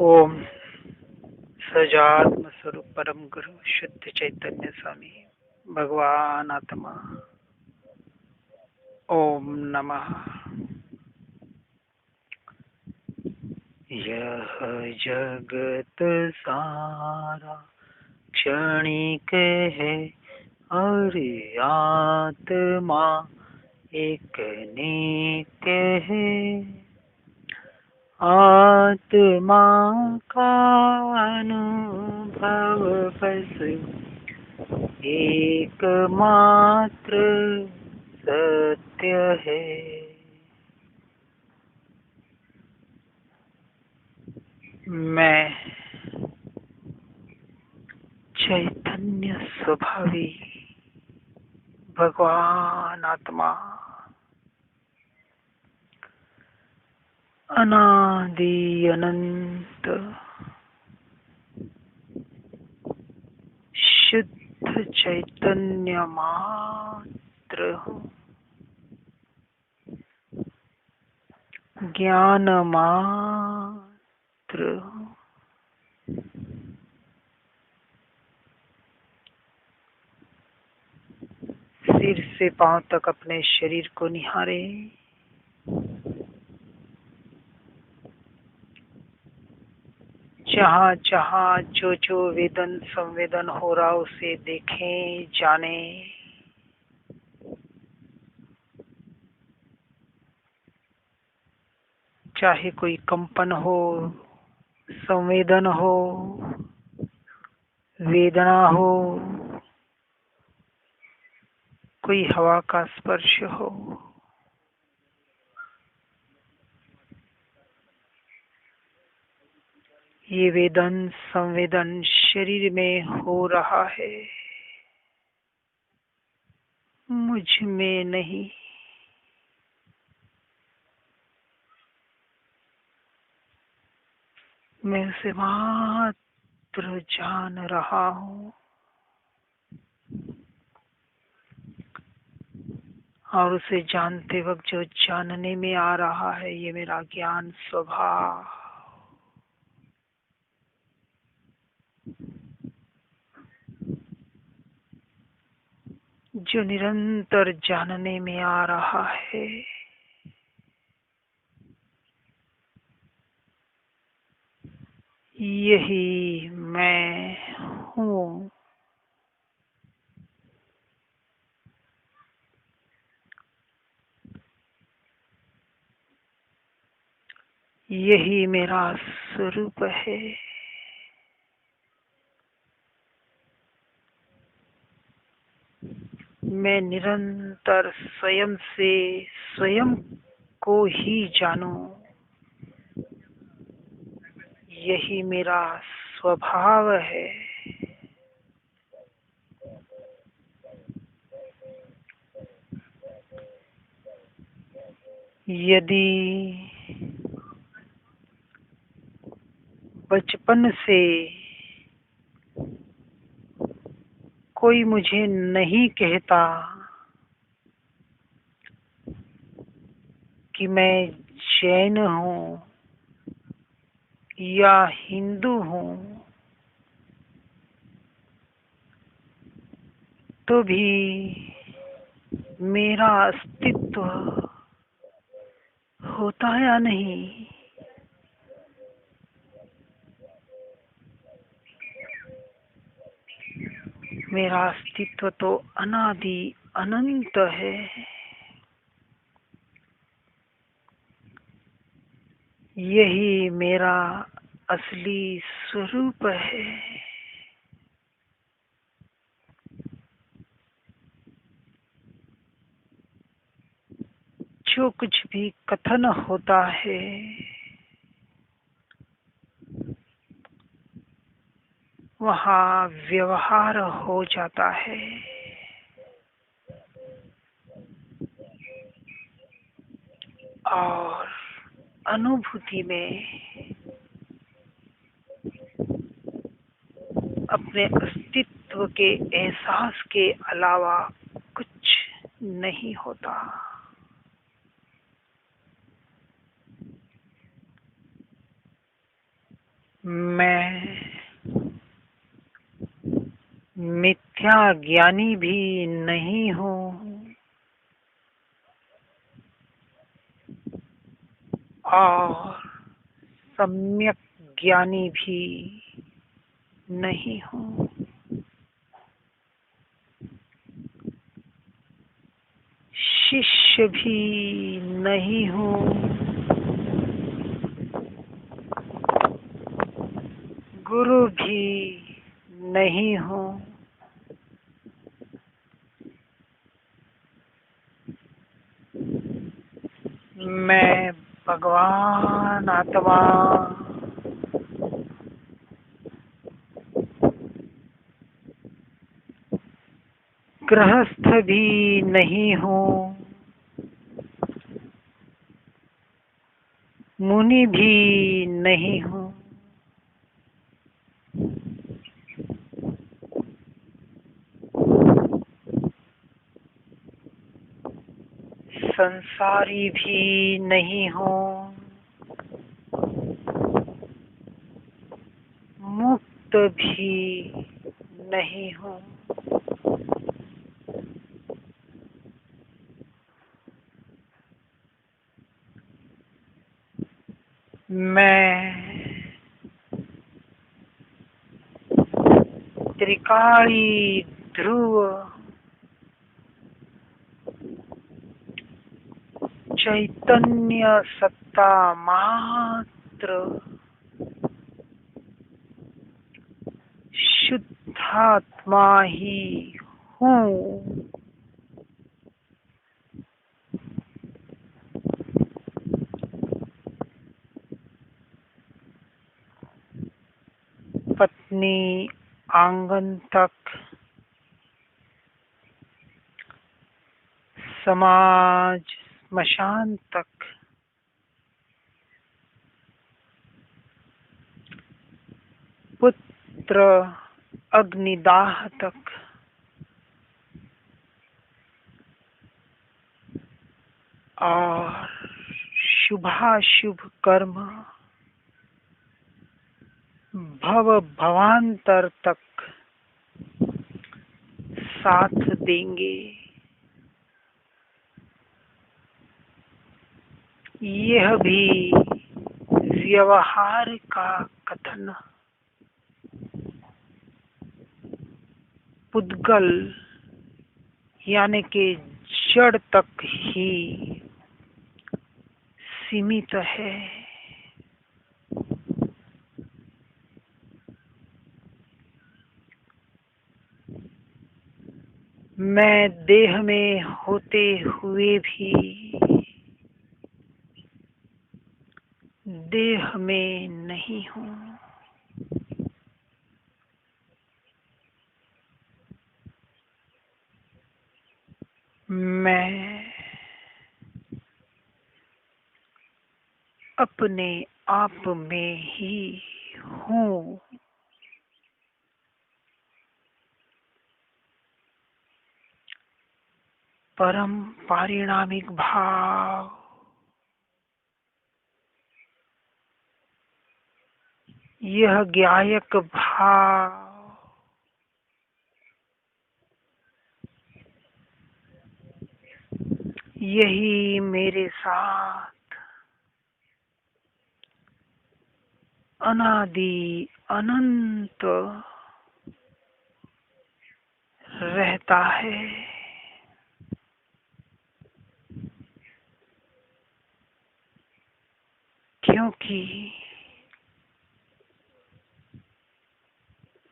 ओम सजात्म स्वरूप परम गुरु शुद्ध चैतन्य स्वामी भगवान आत्मा ओम नमः। यह जगत सारा क्षणिक है और आत्मा एक नित्य है। आत्मा का अनुभव बस एकमात्र सत्य है। मैं चैतन्य स्वभावी भगवान आत्मा अनादि अनंत शुद्ध चैतन्य मात्र हूँ। ज्ञान मात्र हूँ। सिर से पांव तक अपने शरीर को निहारे। जहाँ जहाँ जो जो वेदन संवेदन हो रहा उसे देखें जाने। चाहे कोई कंपन हो, संवेदन हो, वेदना हो, कोई हवा का स्पर्श हो, ये वेदन संवेदन शरीर में हो रहा है, मुझ में नहीं। मैं उसे मात्र जान रहा हूँ और उसे जानते वक्त जो जानने में आ रहा है ये मेरा ज्ञान स्वभाव, जो निरंतर जानने में आ रहा है, यही मैं हूँ। यही मेरा स्वरूप है। मैं निरंतर स्वयं से स्वयं को ही जानूं, यही मेरा स्वभाव है। यदि बचपन से कोई मुझे नहीं कहता कि मैं जैन हूँ या हिंदू हूँ, तो भी मेरा अस्तित्व होता या नहीं? मेरा अस्तित्व तो अनादि अनंत है। यही मेरा असली स्वरूप है। जो कुछ भी कथन होता है वहाँ व्यवहार हो जाता है। और अनुभूति में अपने अस्तित्व के एहसास के अलावा कुछ नहीं होता। मैं मिथ्या ज्ञानी भी नहीं हूँ और सम्यक ज्ञानी भी नहीं हूँ। शिष्य भी नहीं हूँ, गुरु भी नहीं हूँ। मैं भगवान आत्मा गृहस्थ भी नहीं हूँ, मुनि भी नहीं हूँ। संसारी भी नहीं हूँ, मुक्त भी नहीं हूँ। मैं त्रिकाली ध्रुव चैतन्य सत्ता मात्र शुद्धात्मा ही हूँ। पत्नी आंगन तक, समाज स्मशान तक, पुत्र अग्निदाह तक, और शुभाशुभ कर्म भव भवांतर तक साथ देंगे। यह भी व्यवहार का कथन पुद्गल यानी कि जड़ तक ही सीमित है। मैं देह में होते हुए भी देह में नहीं हूँ। मैं अपने आप में ही हूँ। परम पारिणामिक भाव यह ज्ञायक भाव यही मेरे साथ अनादि अनंत रहता है। क्योंकि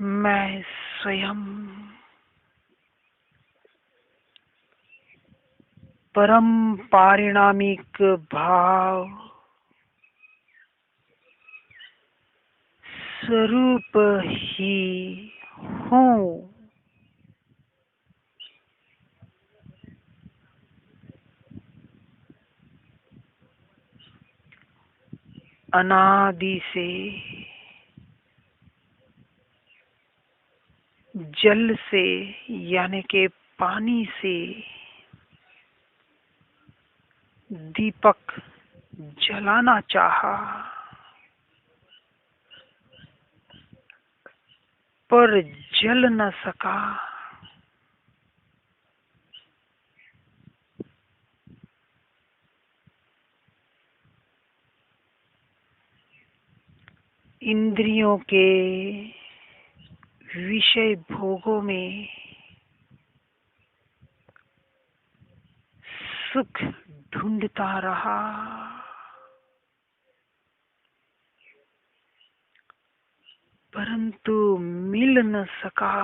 मैं स्वयं परम पारिणामिक भाव स्वरूप ही हूँ। अनादि से जल से यानी के पानी से दीपक जलाना चाहा, पर जल न सका। इंद्रियों के विषय भोगों में सुख ढूंढता रहा, परंतु मिल न सका।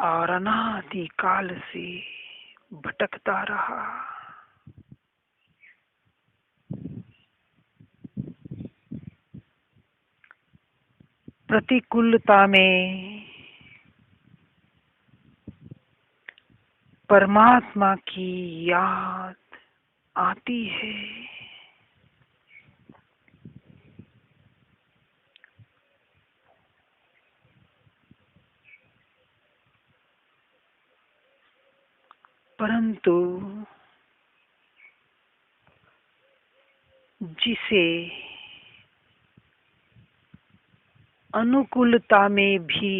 और अनादि काल से भटकता रहा। प्रतिकूलता में परमात्मा की याद आती है। परंतु जिसे अनुकूलता में भी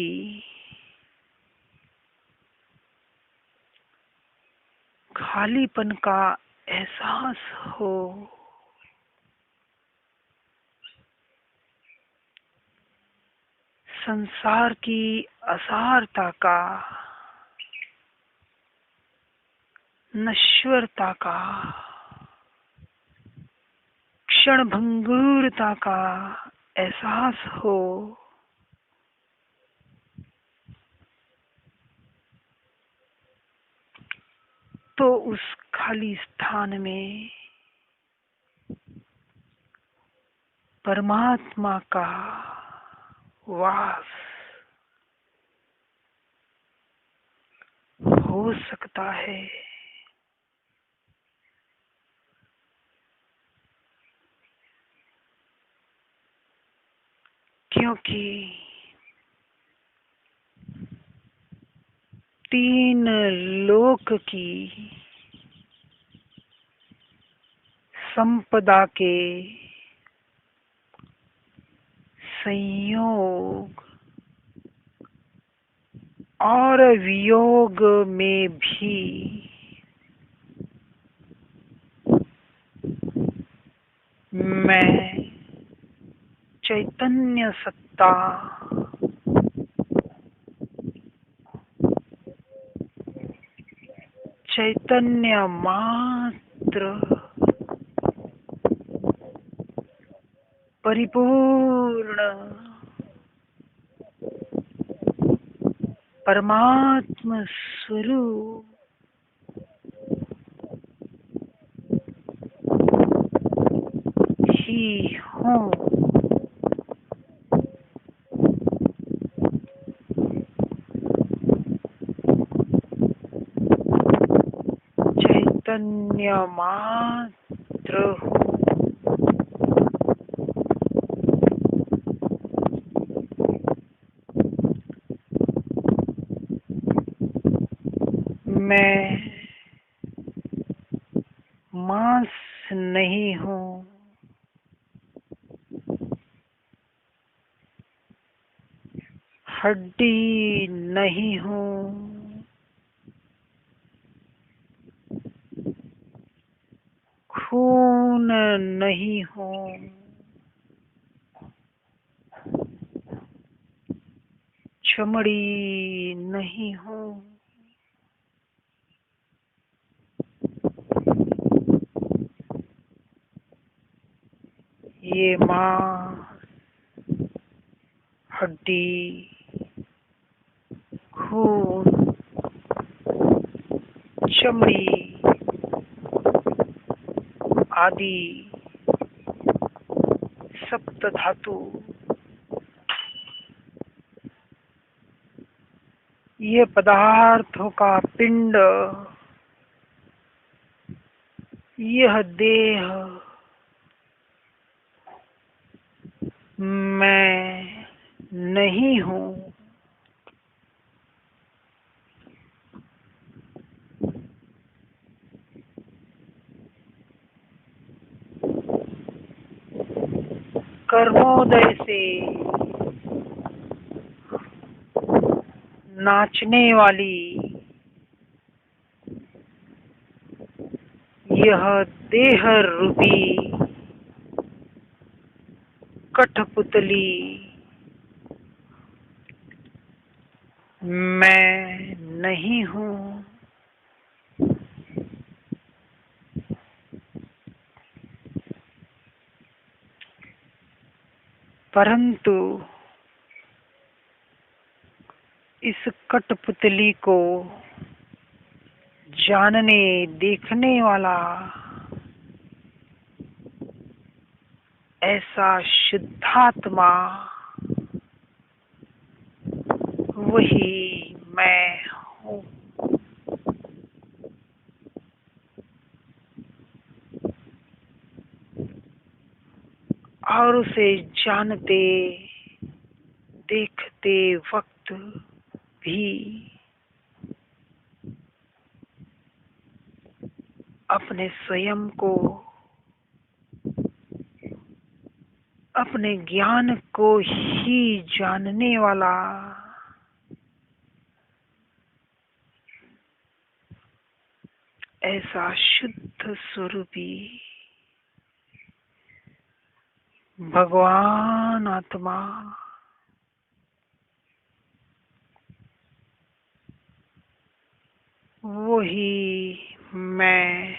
खालीपन का एहसास हो, संसार की असारता का, नश्वरता का, क्षणभंगुरता का एहसास हो, तो उस खाली स्थान में परमात्मा का वास हो सकता है। क्योंकि तीन लोक की संपदा के संयोग और वियोग में भी मैं चैतन्य सत्ता चैतन्य मात्र परिपूर्ण परमात्म स्वरूप ही हूँ। चैतन्य मात्र हूँ। मैं मांस नहीं हूँ, हड्डी नहीं हूँ, खून नहीं हूँ, चमड़ी नहीं हूँ। ये मांस, हड्डी, खून, चमड़ी आदि सप्त धातु, ये पदार्थों का पिंड, यह देह मैं नहीं हूँ। कर्मोदय से नाचने वाली यह देह रूपी कठपुतली मैं नहीं हूँ। परंतु इस कठपुतली को जानने देखने वाला ऐसा शुद्धात्मा वही मैं हूँ। और उसे जानते देखते वक्त भी अपने स्वयं को, अपने ज्ञान को ही जानने वाला ऐसा शुद्ध स्वरूपी भगवान आत्मा वही मैं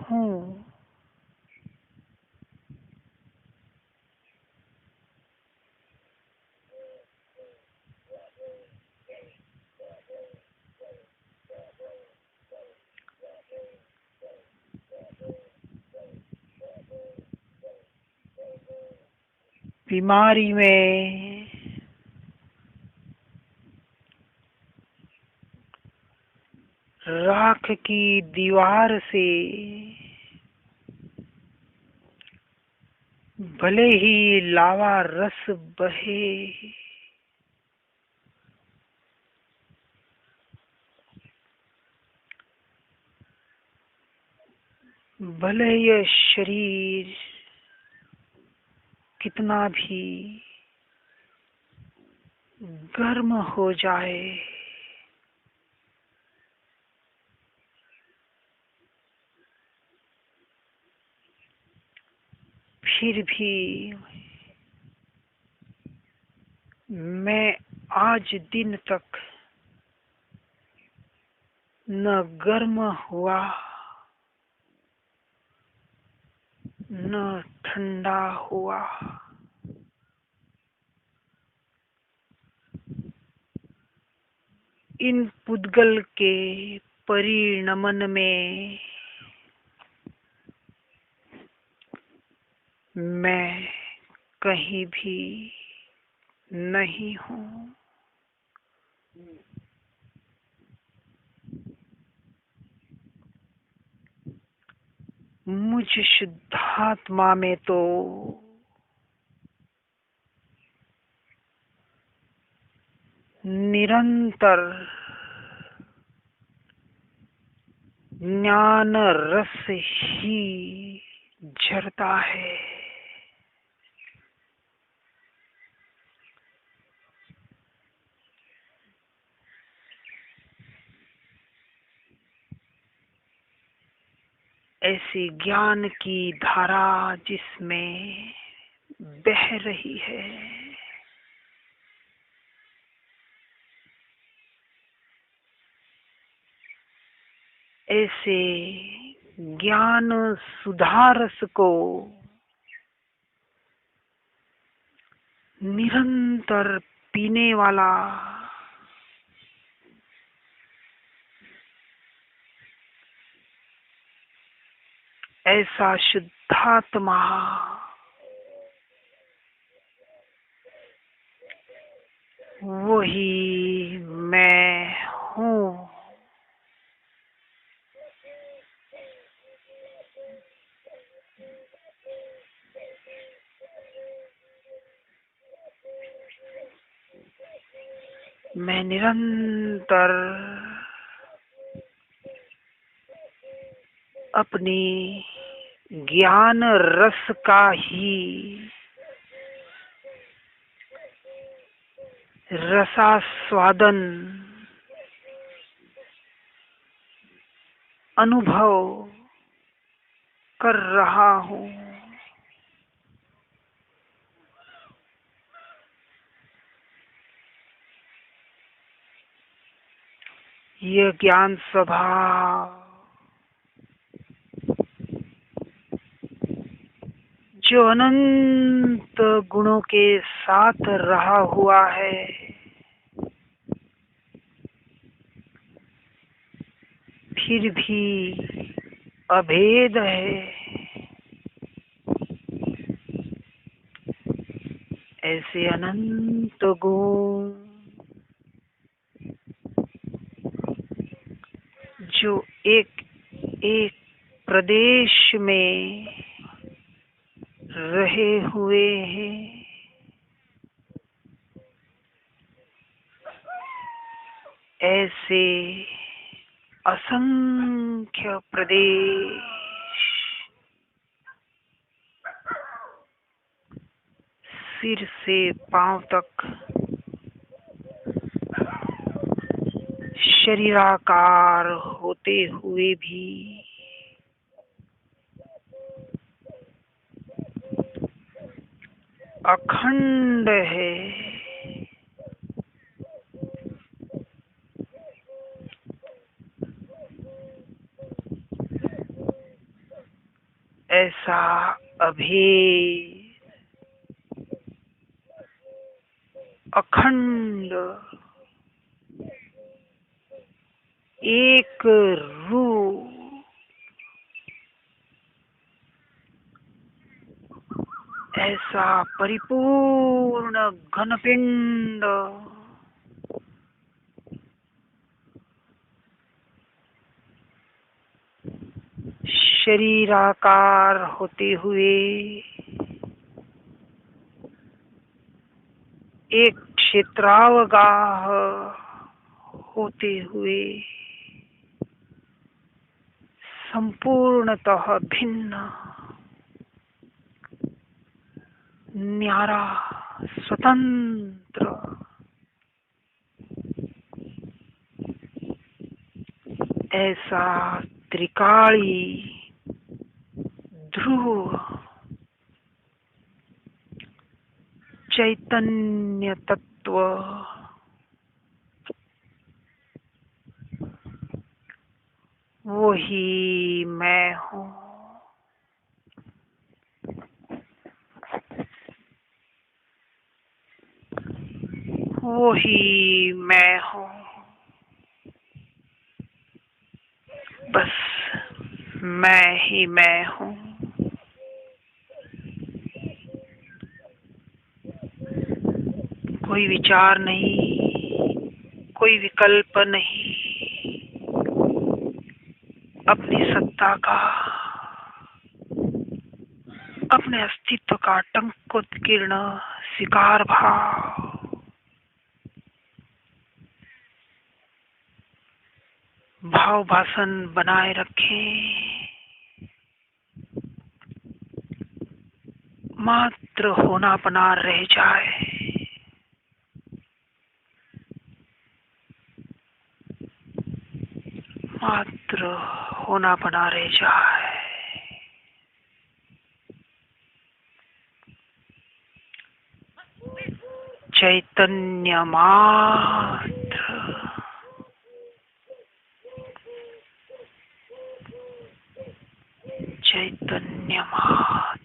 हूँ। बीमारी में राख की दीवार से भले ही लावा रस बहे, भले यह शरीर कितना भी गर्म हो जाए, फिर भी मैं आज दिन तक न गर्म हुआ न ठंडा हुआ। इन पुद्गल के परिणमन में मैं कहीं भी नहीं हूँ। मुझ शुद्धात्मा में तो निरंतर ज्ञान रस ही झरता है। ऐसी ज्ञान की धारा जिसमें बह रही है, ऐसे ज्ञान सुधारस को निरंतर पीने वाला ऐसा शुद्धात्मा वही मैं हूँ। मैं निरंतर अपनी ज्ञान रस का ही रसास्वादन अनुभव कर रहा हूँ। यह ज्ञान स्वभाव जो अनंत गुणों के साथ रहा हुआ है, फिर भी अभेद है, ऐसे अनंत गुण जो एक एक प्रदेश में रहे हुए हैं, ऐसे असंख्य प्रदेश सिर से पांव तक शरीराकार होते हुए भी अखंड है। ऐसा अभेद अखंड एक रूप ऐसा परिपूर्ण घनपिंड शरीराकार होते हुए एक क्षेत्रावगाह होते हुए संपूर्णतः भिन्न, न्यारा, स्वतंत्र, ऐसा त्रिकाली ध्रुव चैतन्य तत्व वही मैं हूँ। वही मैं हूँ। बस मैं ही मैं हूँ। कोई विचार नहीं, कोई विकल्प नहीं, अपनी सत्ता का, अपने अस्तित्व का टंकोत्कीर्ण स्वीकार भाव, भाव भाषण बनाए रखें, मात्र होना बना रह जाए। मात्र होना बना रह जाए। चैतन्य मात्र, चैतन्य मात्र।